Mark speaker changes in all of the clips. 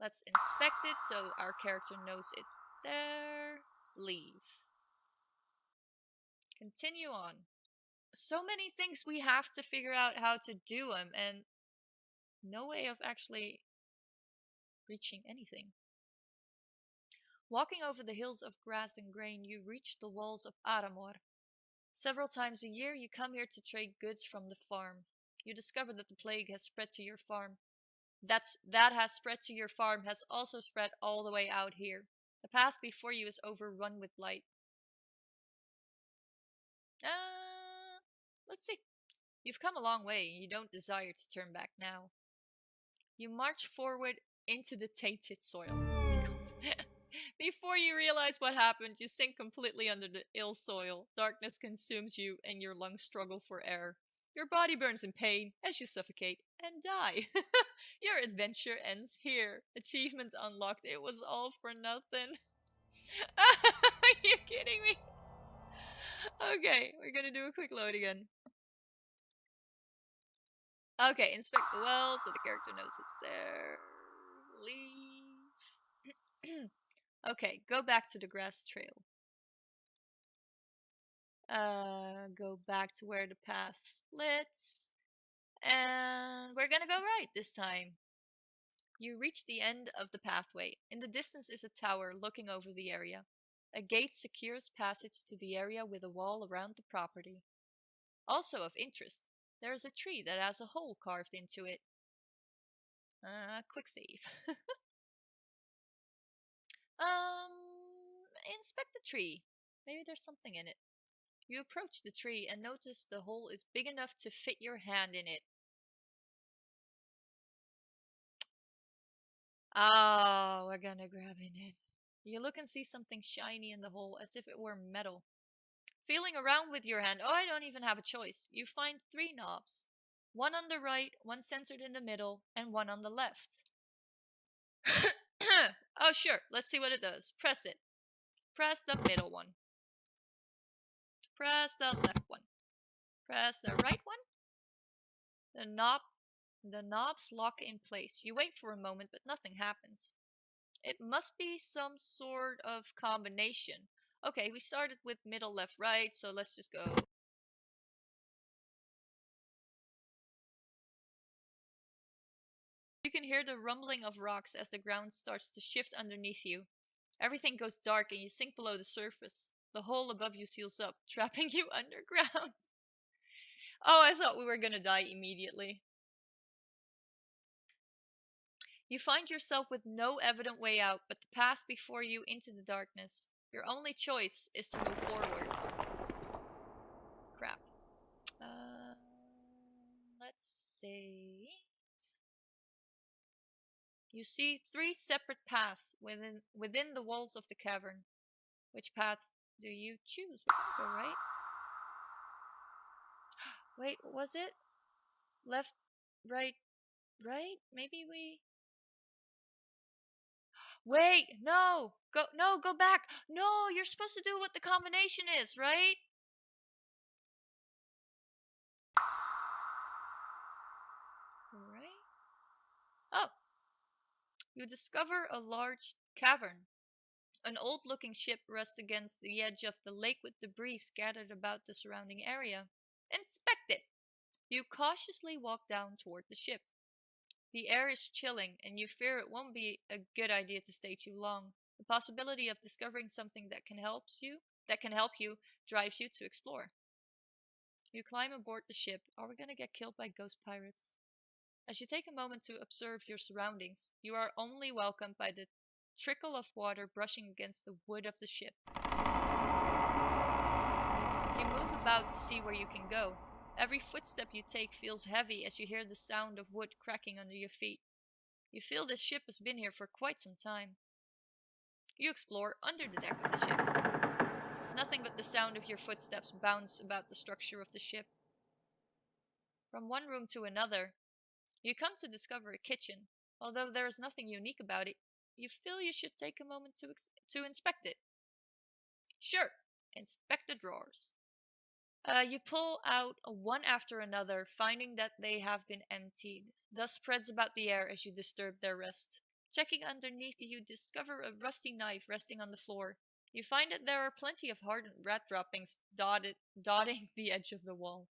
Speaker 1: Let's inspect it so our character knows it's there. Leave. Continue on. So many things we have to figure out how to do them, and no way of actually reaching anything. Walking over the hills of grass and grain, you reach the walls of Aramor. Several times a year, you come here to trade goods from the farm. You discover that the plague has spread to your farm. That has spread to your farm has also spread all the way out here. The path before you is overrun with blight. Let's see. You've come a long way, and you don't desire to turn back now. You march forward into the tainted soil. Before you realize what happened, you sink completely under the ill soil. Darkness consumes you, and your lungs struggle for air. Your body burns in pain as you suffocate and die. Your adventure ends here. Achievements unlocked. It was all for nothing. Are you kidding me? Okay, we're gonna do a quick load again. Okay, inspect the well so the character knows it's there. Leave. Okay, go back to the grass trail. Go back to where the path splits. And we're gonna go right this time. You reach the end of the pathway. In the distance is a tower looking over the area. A gate secures passage to the area with a wall around the property. Also of interest, there is a tree that has a hole carved into it. Quick save. Inspect the tree. Maybe there's something in it. You approach the tree and notice the hole is big enough to fit your hand in it. Oh, we're gonna grab in it. You look and see something shiny in the hole, as if it were metal. Feeling around with your hand, oh, I don't even have a choice. You find 3 knobs. One on the right, one centered in the middle, and one on the left. Oh, sure, let's see what it does. Press it. Press the middle one. Press the left one. Press the right one. The knobs lock in place. You wait for a moment, but nothing happens. It must be some sort of combination. Okay, we started with middle, left, right, so let's just go. You can hear the rumbling of rocks as the ground starts to shift underneath you. Everything goes dark and you sink below the surface. The hole above you seals up, trapping you underground. Oh, I thought we were gonna die immediately. You find yourself with no evident way out but the path before you into the darkness. Your only choice is to move forward. Crap. Let's see. You see 3 separate paths within the walls of the cavern. Which path do you choose? We're gonna go right. Wait, what was it? Left, right, right? Maybe we... Wait, no! Go back! No, you're supposed to do what the combination is, right? Right? Oh! You discover a large cavern. An old-looking ship rests against the edge of the lake with debris scattered about the surrounding area. Inspect it! You cautiously walk down toward the ship. The air is chilling, and you fear it won't be a good idea to stay too long. The possibility of discovering something that can help you drives you to explore. You climb aboard the ship. Are we gonna get killed by ghost pirates? As you take a moment to observe your surroundings, you are only welcomed by the trickle of water brushing against the wood of the ship. You move about to see where you can go. Every footstep you take feels heavy as you hear the sound of wood cracking under your feet. You feel this ship has been here for quite some time. You explore under the deck of the ship. Nothing but the sound of your footsteps bounce about the structure of the ship. From one room to another, you come to discover a kitchen. Although there is nothing unique about it, you feel you should take a moment to inspect it. Sure, inspect the drawers. You pull out one after another, finding that they have been emptied. Dust spreads about the air as you disturb their rest. Checking underneath, you discover a rusty knife resting on the floor. You find that there are plenty of hardened rat droppings dotting the edge of the wall.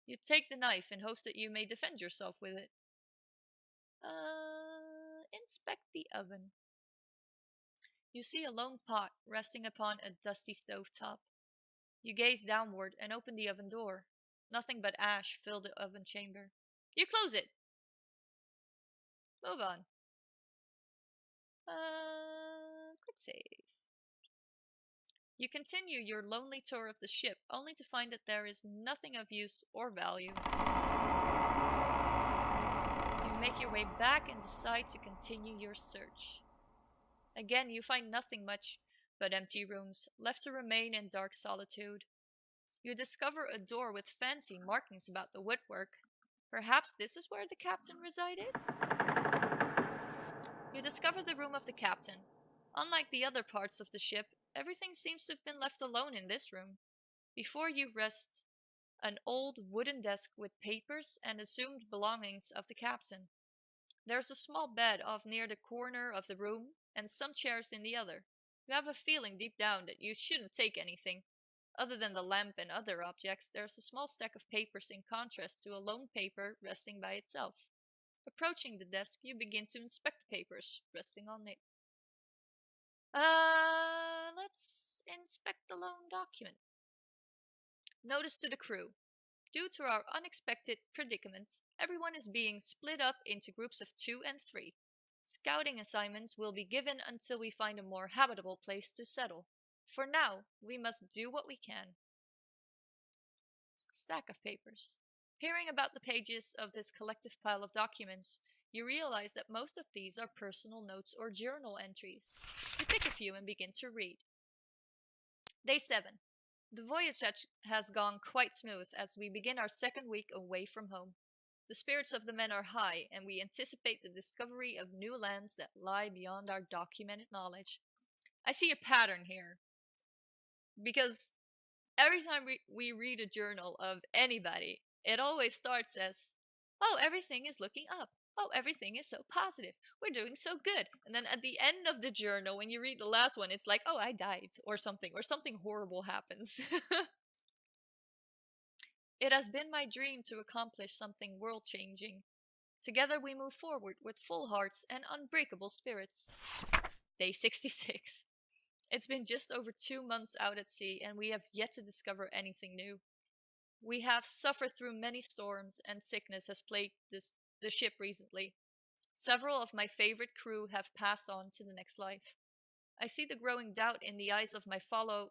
Speaker 1: You take the knife in hopes that you may defend yourself with it. Inspect the oven. You see a lone pot resting upon a dusty stovetop. You gaze downward and open the oven door. Nothing but ash filled the oven chamber. You close it. Move on. Quit save. You continue your lonely tour of the ship, only to find that there is nothing of use or value. You make your way back and decide to continue your search. Again, you find nothing much but empty rooms, left to remain in dark solitude. You discover a door with fancy markings about the woodwork. Perhaps this is where the captain resided? You discover the room of the captain. Unlike the other parts of the ship, everything seems to have been left alone in this room. Before you rests an old wooden desk with papers and assumed belongings of the captain. There's a small bed off near the corner of the room and some chairs in the other. You have a feeling deep down that you shouldn't take anything. Other than the lamp and other objects, there's a small stack of papers in contrast to a lone paper resting by itself. Approaching the desk, you begin to inspect the papers resting on it. Let's inspect the lone document. Notice to the crew. Due to our unexpected predicament, everyone is being split up into groups of 2 and 3. Scouting assignments will be given until we find a more habitable place to settle. For now, we must do what we can. Stack of papers. Peering about the pages of this collective pile of documents, you realize that most of these are personal notes or journal entries. You pick a few and begin to read. Day 7. The voyage has gone quite smooth as we begin our second week away from home. The spirits of the men are high, and we anticipate the discovery of new lands that lie beyond our documented knowledge. I see a pattern here, because every time we read a journal of anybody, it always starts as, oh, everything is looking up. Oh, everything is so positive. We're doing so good. And then at the end of the journal, when you read the last one, it's like, oh, I died, or something horrible happens. It has been my dream to accomplish something world-changing. Together we move forward with full hearts and unbreakable spirits. Day 66. It's been just over 2 months out at sea, and we have yet to discover anything new. We have suffered through many storms, and sickness has plagued the ship recently. Several of my favorite crew have passed on to the next life. I see the growing doubt in the eyes of my fellow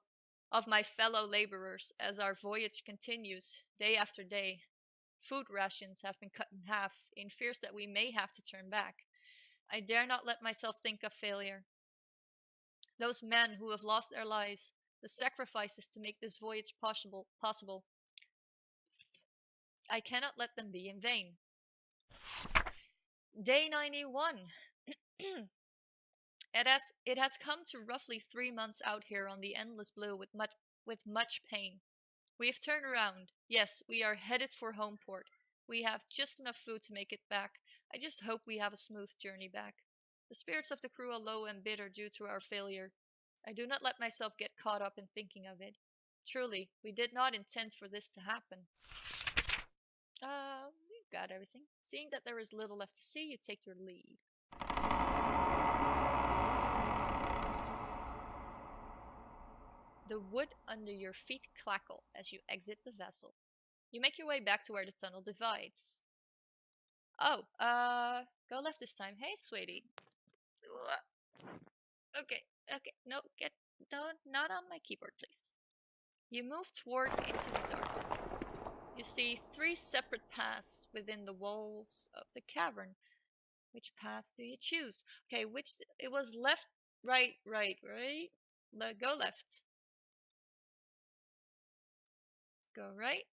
Speaker 1: laborers as our voyage continues, day after day. Food rations have been cut in half, in fears that we may have to turn back. I dare not let myself think of failure. Those men who have lost their lives, the sacrifices to make this voyage possible, I cannot let them be in vain. Day 91. It has come to roughly 3 months out here on the endless blue with much pain. We have turned around. Yes, we are headed for Homeport. We have just enough food to make it back. I just hope we have a smooth journey back. The spirits of the crew are low and bitter due to our failure. I do not let myself get caught up in thinking of it. Truly, we did not intend for this to happen. We've got everything. Seeing that there is little left to see, you take your leave. The wood under your feet crackle as you exit the vessel. You make your way back to where the tunnel divides. Oh, go left this time. Hey, sweetie. Okay, no, not on my keyboard, please. You move toward into the darkness. You see 3 separate paths within the walls of the cavern. Which path do you choose? Okay, it was left, right? Go left. Go right.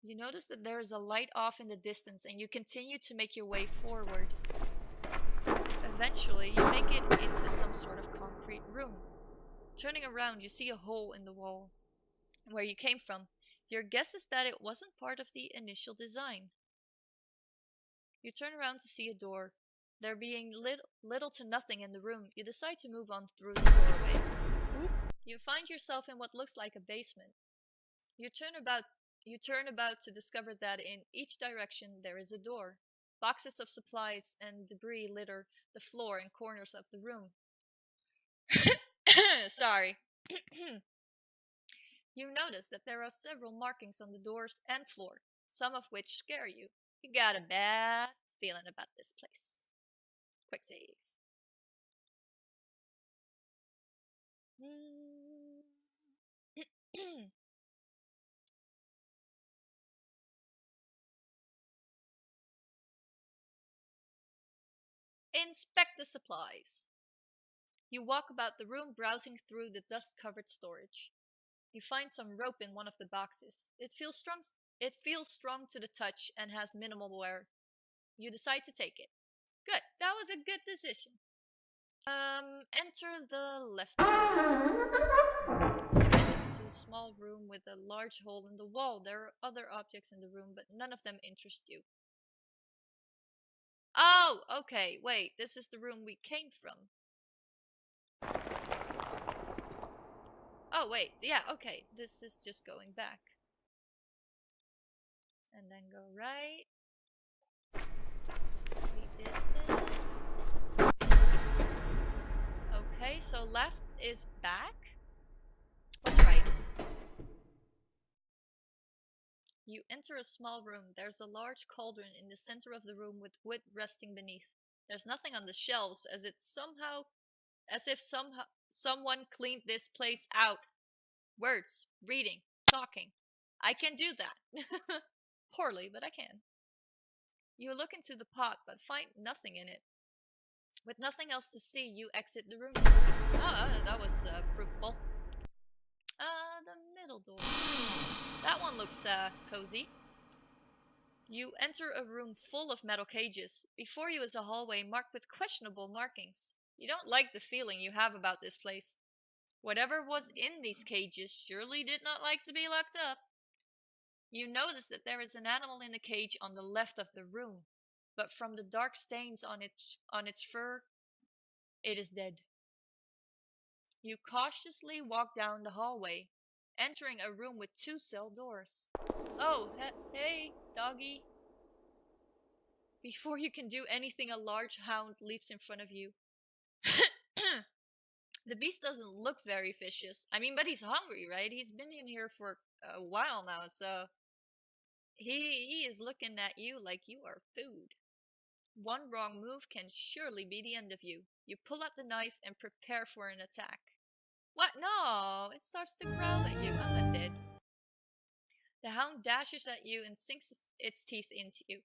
Speaker 1: You notice that there is a light off in the distance and you continue to make your way forward. Eventually, you make it into some sort of concrete room. Turning around, you see a hole in the wall. Where you came from, your guess is that it wasn't part of the initial design. You turn around to see a door. There being little to nothing in the room, you decide to move on through the doorway. You find yourself in what looks like a basement. You turn about to discover that in each direction there is a door. Boxes of supplies and debris litter the floor and corners of the room. Sorry. You notice that there are several markings on the doors and floor, some of which scare you. You got a bad feeling about this place. Quick save. Inspect the supplies. You walk about the room browsing through the dust-covered storage. You find some rope in one of the boxes. It feels strong to the touch and has minimal wear. You decide to take it. Good. That was a good decision. Enter the left door. You enter into a small room with a large hole in the wall. There are other objects in the room, but none of them interest you. Oh, okay. Wait, this is the room we came from. Oh, wait. Yeah, okay. This is just going back. And then go right. We did this. Okay, so left is back. What's right? You enter a small room. There's a large cauldron in the center of the room with wood resting beneath. There's nothing on the shelves as if someone cleaned this place out. Words, reading, talking. I can do that. Poorly, but I can. You look into the pot but find nothing in it. With nothing else to see, you exit the room. That was fruitful. The middle door. That one looks cozy. You enter a room full of metal cages. Before you is a hallway marked with questionable markings. You don't like the feeling you have about this place. Whatever was in these cages surely did not like to be locked up. You notice that there is an animal in the cage on the left of the room, but from the dark stains on its fur, it is dead. You cautiously walk down the hallway, entering a room with 2 cell doors. Oh, hey, doggy. Before you can do anything, a large hound leaps in front of you. The beast doesn't look very vicious. I mean, but he's hungry, right? He's been in here for a while now, so he is looking at you like you are food. One wrong move can surely be the end of you. You pull out the knife and prepare for an attack. What? No! It starts to growl at you. I'm not dead. The hound dashes at you and sinks its teeth into you.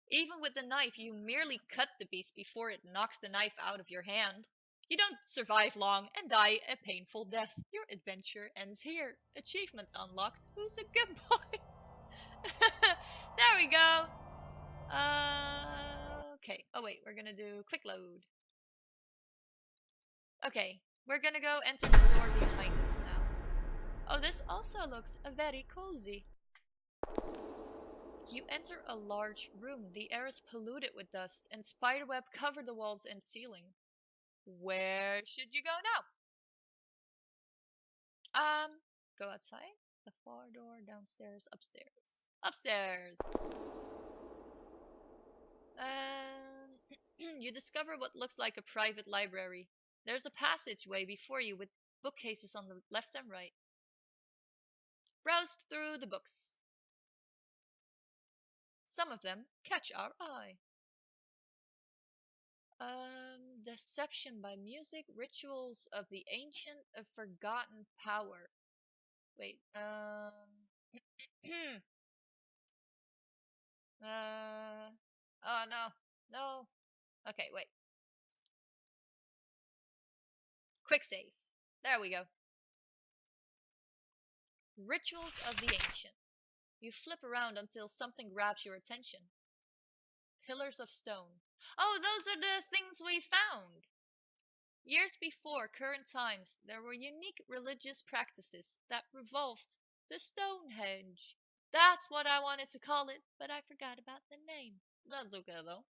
Speaker 1: Even with the knife, you merely cut the beast before it knocks the knife out of your hand. You don't survive long and die a painful death. Your adventure ends here. Achievement unlocked. Who's a good boy? There we go. Okay. Oh wait, we're gonna do quick load. Okay, we're gonna go enter the door behind us now. Oh, this also looks very cozy. You enter a large room. The air is polluted with dust, and spiderweb cover the walls and ceiling. Where should you go now? Go outside. The far door, downstairs, upstairs. Upstairs! You discover what looks like a private library. There's a passageway before you with bookcases on the left and right. Browse through the books. Some of them catch our eye. Deception by music, rituals of the ancient, a forgotten power. Wait, oh no. Okay, wait. Quick save. There we go. Rituals of the ancient. You flip around until something grabs your attention. Pillars of stone. Oh, those are the things we found! Years before current times, there were unique religious practices that revolved the Stonehenge. That's what I wanted to call it, but I forgot about the name. That's okay though.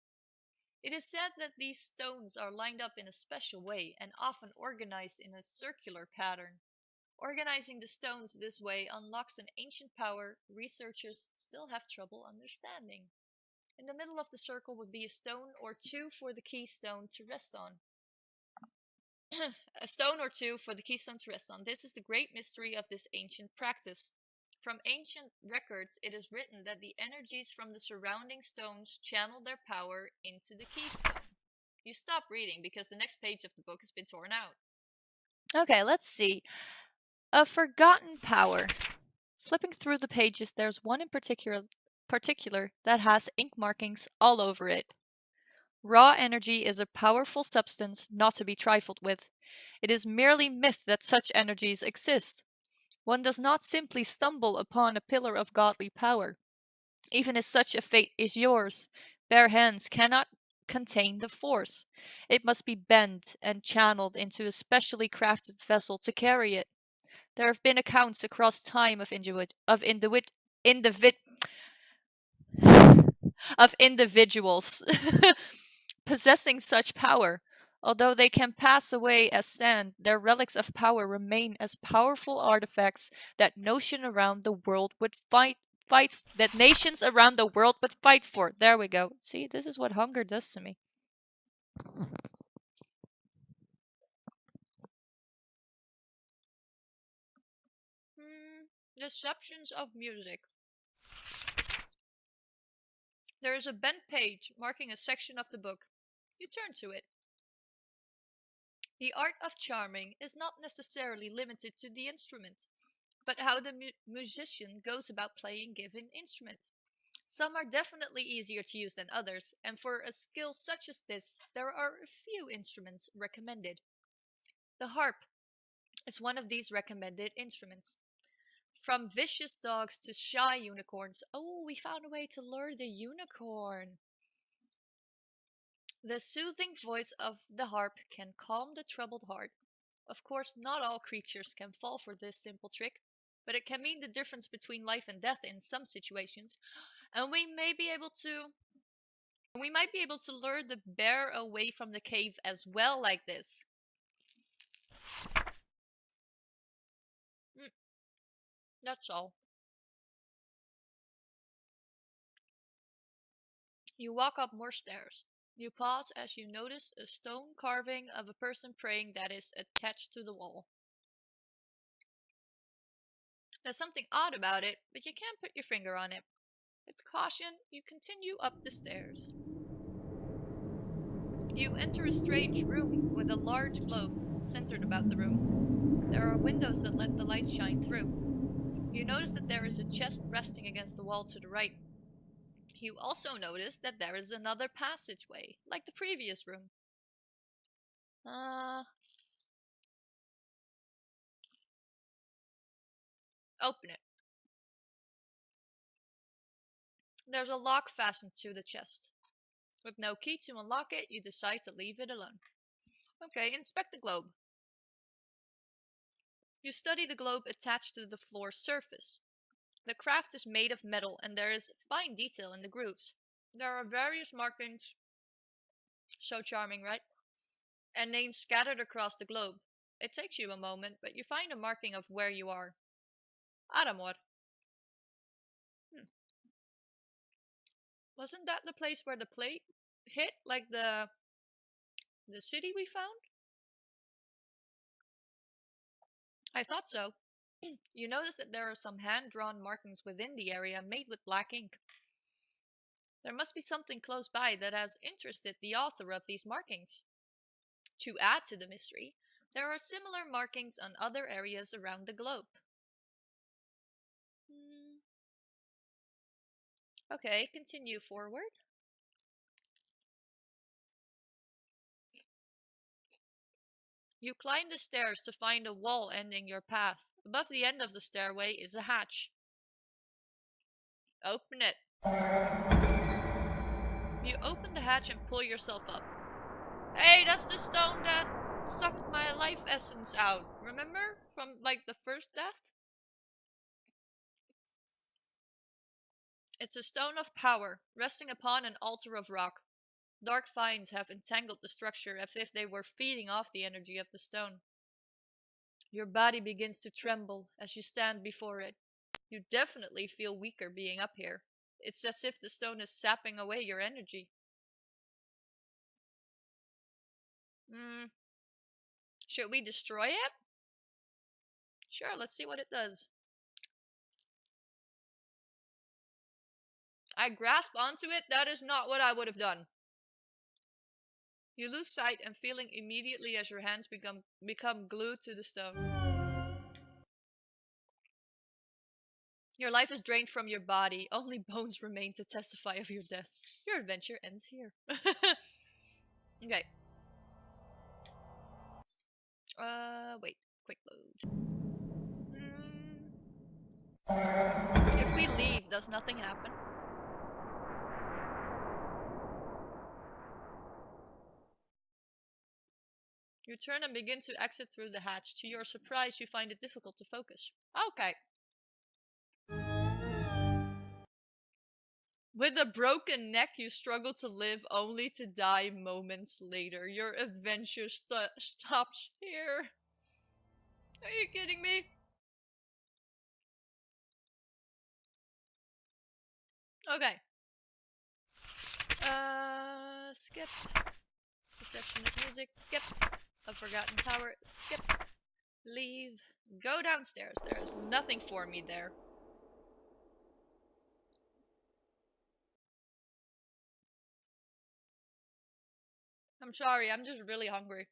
Speaker 1: It is said that these stones are lined up in a special way and often organized in a circular pattern. Organizing the stones this way unlocks an ancient power researchers still have trouble understanding. In the middle of the circle would be a stone or two for the keystone to rest on. A stone or two for the keystone to rest on. This is the great mystery of this ancient practice. From ancient records, it is written that the energies from the surrounding stones channel their power into the keystone. You stop reading because the next page of the book has been torn out. Okay, let's see. A forgotten power. Flipping through the pages, there's one in particular that has ink markings all over it. Raw energy is a powerful substance not to be trifled with. It is merely myth that such energies exist. One does not simply stumble upon a pillar of godly power. Even if such a fate is yours, bare hands cannot contain the force. It must be bent and channeled into a specially crafted vessel to carry it. There have been accounts across time of individuals possessing such power. Although they can pass away as sand, their relics of power remain as powerful artifacts that nations around the world would fight for. There we go. See, this is what hunger does to me. Deceptions of music. There is a bent page marking a section of the book. You turn to it. The art of charming is not necessarily limited to the instrument, but how the musician goes about playing given instrument. Some are definitely easier to use than others, and for a skill such as this, there are a few instruments recommended. The harp is one of these recommended instruments. From vicious dogs to shy unicorns. Oh, we found a way to lure the unicorn. The soothing voice of the harp can calm the troubled heart. Of course, not all creatures can fall for this simple trick, but it can mean the difference between life and death in some situations. And we might be able to lure the bear away from the cave as well like this. That's all. You walk up more stairs. You pause as you notice a stone carving of a person praying that is attached to the wall. There's something odd about it, but you can't put your finger on it. With caution, you continue up the stairs. You enter a strange room with a large globe centered about the room. There are windows that let the light shine through. You notice that there is a chest resting against the wall to the right. You also notice that there is another passageway, like the previous room. Open it. There's a lock fastened to the chest. With no key to unlock it, you decide to leave it alone. Okay, inspect the globe. You study the globe attached to the floor surface. The craft is made of metal and there is fine detail in the grooves. There are various markings, so charming, right? And names scattered across the globe. It takes you a moment, but you find a marking of where you are. Aramor. Wasn't that the place where the plague hit, like the city we found? I thought so. You notice that there are some hand-drawn markings within the area made with black ink. There must be something close by that has interested the author of these markings. To add to the mystery, there are similar markings on other areas around the globe. Okay, continue forward. You climb the stairs to find a wall ending your path. Above the end of the stairway is a hatch. Open it. You open the hatch and pull yourself up. Hey, that's the stone that sucked my life essence out. Remember? From, like, the first death? It's a stone of power, resting upon an altar of rock. Dark vines have entangled the structure as if they were feeding off the energy of the stone. Your body begins to tremble as you stand before it. You definitely feel weaker being up here. It's as if the stone is sapping away your energy. Should we destroy it? Sure, let's see what it does. I grasp onto it. That is not what I would have done. You lose sight and feeling immediately as your hands become glued to the stone. Your life is drained from your body. Only bones remain to testify of your death. Your adventure ends here. Okay. Wait. Quick load. If we leave, does nothing happen? You turn and begin to exit through the hatch. To your surprise, you find it difficult to focus. Okay. With a broken neck, you struggle to live only to die moments later. Your adventure stops here. Are you kidding me? Okay. Skip. Perception of music. Skip. A forgotten power. Skip. Leave. Go downstairs. There is nothing for me there. I'm sorry, I'm just really hungry.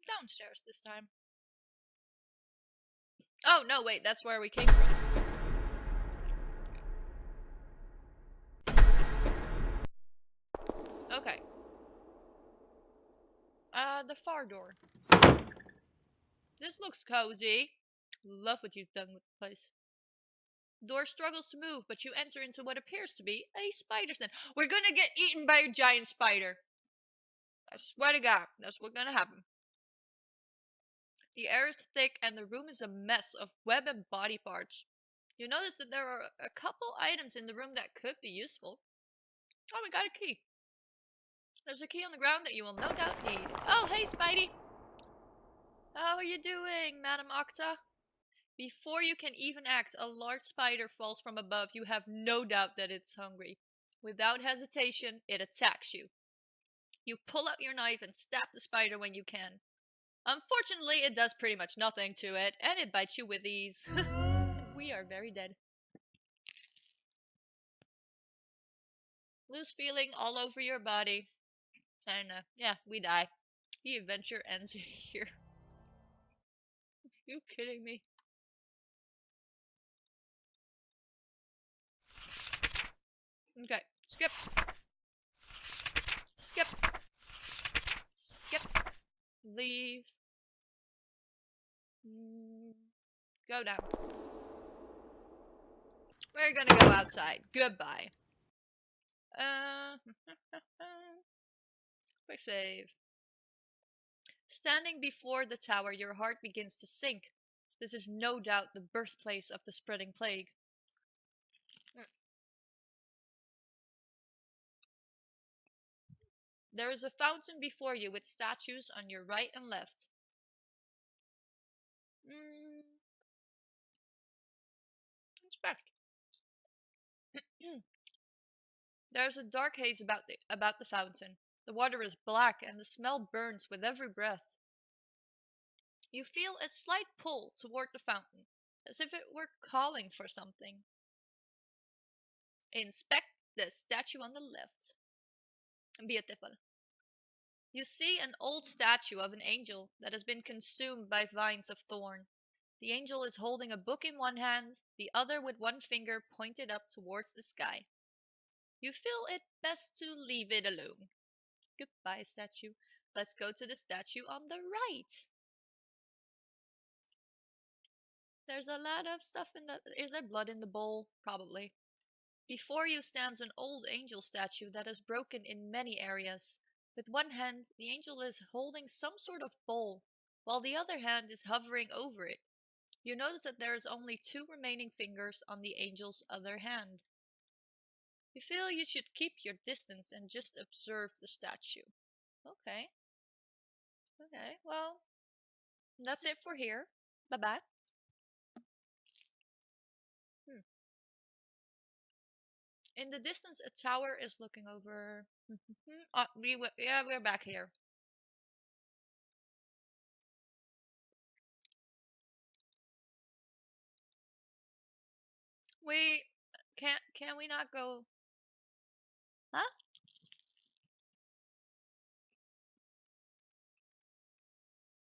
Speaker 1: Downstairs this time. Oh, no, wait, that's where we came from. Okay. The far door. This looks cozy. Love what you've done with the place. Door struggles to move, but you enter into what appears to be a spider's den. We're gonna get eaten by a giant spider. I swear to God, that's what's gonna happen. The air is thick and the room is a mess of web and body parts. You notice that there are a couple items in the room that could be useful. Oh, we got a key. There's a key on the ground that you will no doubt need. Oh, hey, Spidey! How are you doing, Madam Octa? Before you can even act, a large spider falls from above. You have no doubt that it's hungry. Without hesitation, it attacks you. You pull out your knife and stab the spider when you can. Unfortunately, it does pretty much nothing to it, and it bites you with ease. We are very dead. Lose feeling all over your body. And, yeah, we die. The adventure ends here. Are you kidding me? Okay, skip. Skip. Skip. Leave. Go down. We're gonna go outside. Goodbye. Quick save. Standing before the tower, your heart begins to sink. This is no doubt the birthplace of the spreading plague. There is a fountain before you with statues on your right and left. Inspect. There is a dark haze about the fountain. The water is black and the smell burns with every breath. You feel a slight pull toward the fountain, as if it were calling for something. Inspect the statue on the left. Beautiful. You see an old statue of an angel that has been consumed by vines of thorn. The angel is holding a book in one hand, the other with one finger pointed up towards the sky. You feel it best to leave it alone. Goodbye, statue. Let's go to the statue on the right. There's a lot of stuff in the... Is there blood in the bowl? Probably. Before you stands an old angel statue that is broken in many areas. With one hand, the angel is holding some sort of bowl. while the other hand is hovering over it. You notice that there is only 2 remaining fingers on the angel's other hand. You feel you should keep your distance and just observe the statue. Okay. Okay, well, that's it for here. Bye-bye. Hmm. In the distance, a tower is looking over. We're back here. We can we not go? Huh?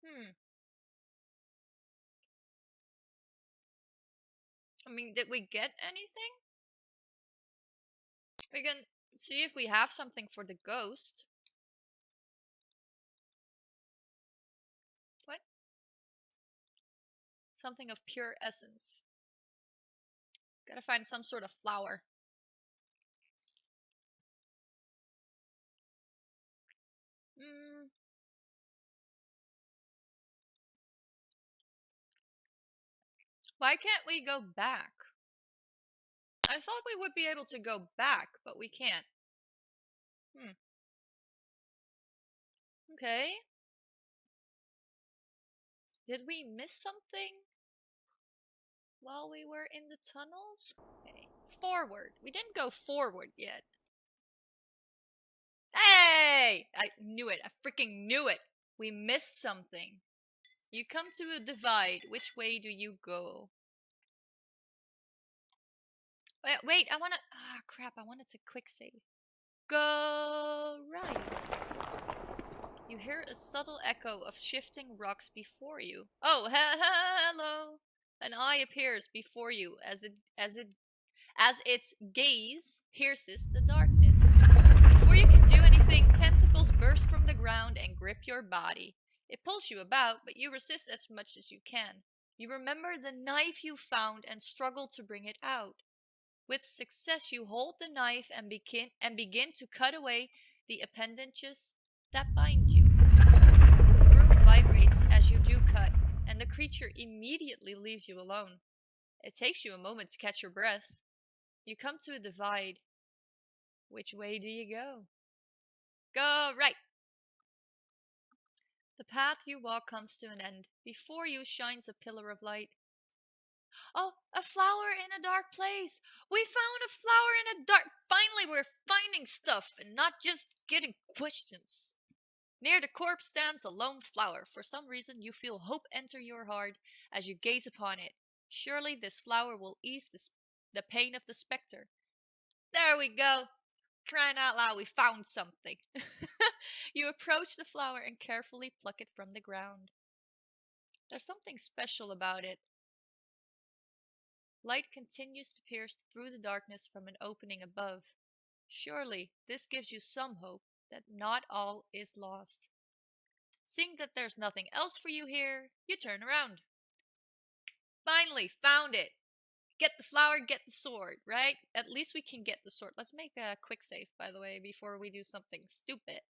Speaker 1: Hmm. I mean, did we get anything? We can see if we have something for the ghost. What? Something of pure essence. Gotta find some sort of flower. Hmm. Why can't we go back? I thought we would be able to go back, but we can't. Hmm. Okay. Did we miss something while we were in the tunnels? Okay. Forward. We didn't go forward yet. Hey! I knew it. I freaking knew it. We missed something. You come to a divide. Which way do you go? Wait, I wanna... Ah, crap. I wanted to quick save. Go right. You hear a subtle echo of shifting rocks before you. Oh, hello! An eye appears before you as its gaze pierces the darkness. Before you can do anything, tentacles burst from the ground and grip your body. It pulls you about, but you resist as much as you can. You remember the knife you found and struggle to bring it out. With success, you hold the knife and begin to cut away the appendages that bind you. The room vibrates as you do cut, and the creature immediately leaves you alone. It takes you a moment to catch your breath. You come to a divide. Which way do you go? Go right! The path you walk comes to an end. Before you shines a pillar of light. Oh, a flower in a dark place! We found a flower in a dark... Finally, we're finding stuff and not just getting questions. Near the corpse stands a lone flower. For some reason, you feel hope enter your heart as you gaze upon it. Surely this flower will ease the pain of the specter. There we go! Crying out loud, we found something. You approach the flower and carefully pluck it from the ground. There's something special about it. Light continues to pierce through the darkness from an opening above. Surely this gives you some hope that not all is lost. Seeing that there's nothing else for you here, you turn around. Finally, found it! Get the flower, get the sword, right? At least we can get the sword. Let's make a quick save, by the way, before we do something stupid.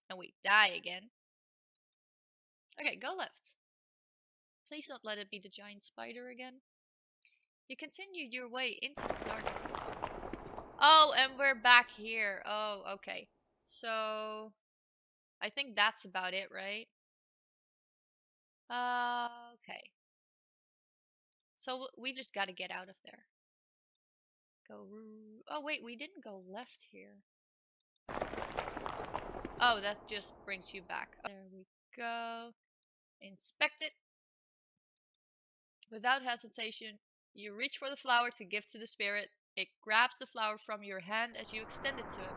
Speaker 1: And we die again. Okay, go left. Please don't let it be the giant spider again. You continue your way into the darkness. Oh, and we're back here. Oh, okay. So, I think that's about it, right? Okay. So, we just gotta get out of there. Go... Oh, wait, we didn't go left here. Oh, that just brings you back. There we go. Inspect it. Without hesitation, you reach for the flower to give to the spirit. It grabs the flower from your hand as you extend it to him.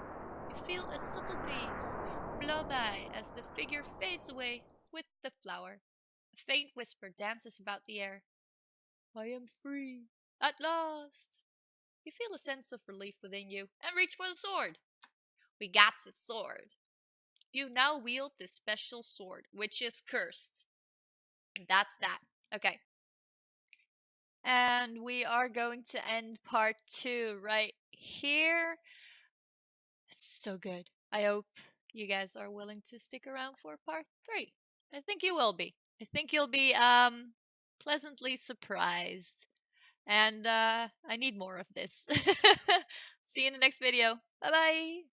Speaker 1: You feel a subtle breeze blow by as the figure fades away with the flower. A faint whisper dances about the air. I am free. At last. You feel a sense of relief within you and reach for the sword. We got the sword. You now wield this special sword, which is cursed. And that's that. Okay. And we are going to end part 2 right here. It's so good. I hope you guys are willing to stick around for part 3. I think you will be. I think you'll be pleasantly surprised. And I need more of this. See you in the next video. Bye bye.